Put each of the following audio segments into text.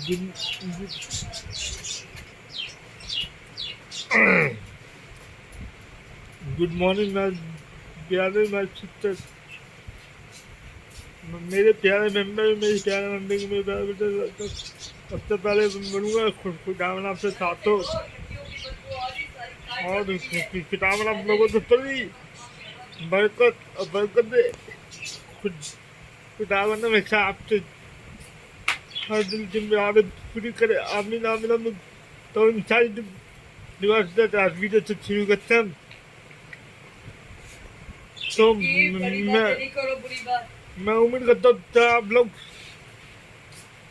Good good morning my प्यारे my sister, मेरे प्यारे मेंबर, मेरे प्यारे मेंबर की मेरे प्यारे बेटे। सबसे पहले मिलूंगा खुदावन आपसे साथों, और किताब आप लोगों से पढ़ी बरकत और बरकत दे। खुद खुदावन हमेशा आपसे हर दिल की आदत पूरी करे। आमीन आमीन आमीन। तो इन सारी दिवस आज वीडियो से शुरू करते हैं। तो मैं उम्मीद करता हूँ आप लोग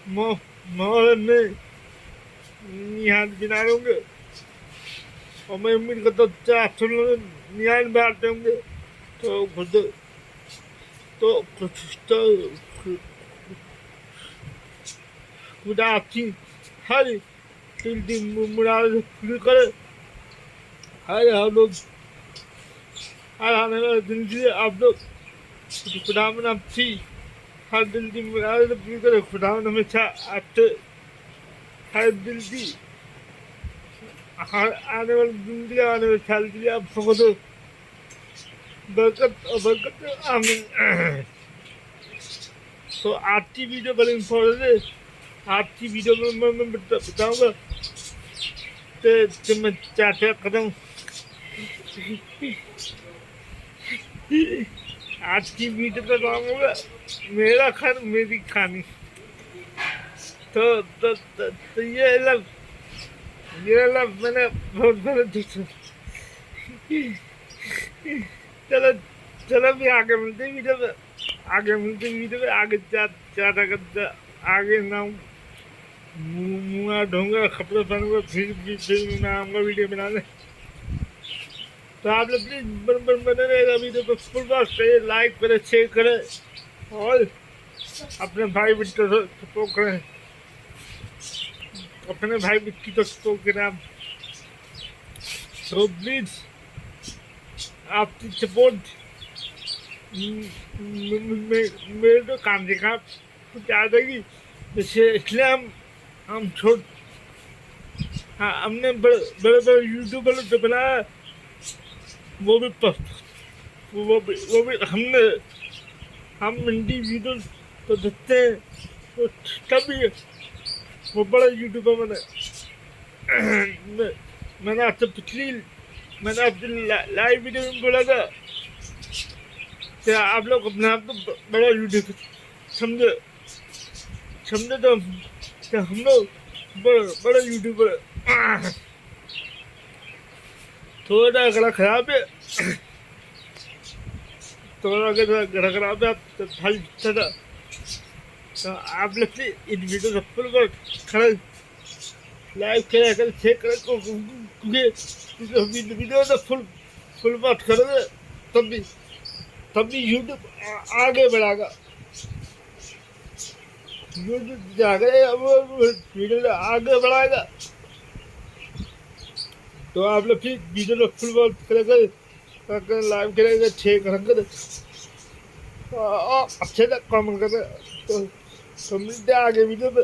माहौल में निहाल बिना होंगे, और मैं उम्मीद करता हूँ आप सब लोग निहाल बैठते होंगे। तो खुद तो खुदा आपकी हर दिल की मुराद पूरी करे। हर लोग हर आने वाले दिन के लिए आप लोग खुदावन आपकी हर दिल की मुराद पूरी करे। खुदावन हमेशा आपसे हर दिल की हर आने वाले दिन के लिए, आने वाले साल के लिए आप सबको तो बरकत और बरकत आमीन। तो आज की वीडियो बड़ी इम्पोर्टेंट है। आज की वीडियो में मैं बताऊंगा कि मैं क्या क्या कदम आज की वीडियो का नाम होगा मेरा घर मेरी कहानी। तो ये मैंने बहुत बड़ा देखा। चलो चलो भी आगे मिलते वीडियो में, आगे ज्यादा करता आगे ना मुँह ढूंगा कपड़े पहनूंगा, फिर मैं आऊँगा वीडियो बनाने। तो आप लोग प्लीज बने रहेगा वीडियो को फुल वॉच करें, लाइक करें, शेयर करें, और अपने भाई बिट्टू को सपोर्ट करें, अपने भाई बिट्टू को सपोर्ट करें आप। तो प्लीज आपकी सपोर्ट मेरे तो काम देखा कुछ याद है कि जैसे इसलिए हम छोट हाँ हमने बड़े यूट्यूबर तो बनाया, वो भी हम हिंदी वीडियो तो देखते हैं, तो तभी वो बड़ा यूट्यूबर बने। मैंने आपसे लाइव वीडियो में बोला था कि आप लोग अपने आप को बड़ा यूट्यूबर समझे तो हम लोग बड़ा यूट्यूबर। थोड़ा गला खराब है, थोड़ा गला खराब है तो भाई था। तो आप लोग से इन वीडियो का फुल खड़ा लाइक करें, अगर शेयर करें, क्योंकि वीडियो तो फुल बात करोगे तब भी यूट्यूब आगे बढ़ाएगा। यूट्यूब जाके वो वीडियो आगे बढ़ाएगा। तो आप लोग फिर वीडियो को फुल बात करेंगे, लाइक करेंगे, शेयर करेंगे, अच्छे तक कमेंट करें। तो मिलते हैं आगे वीडियो पे।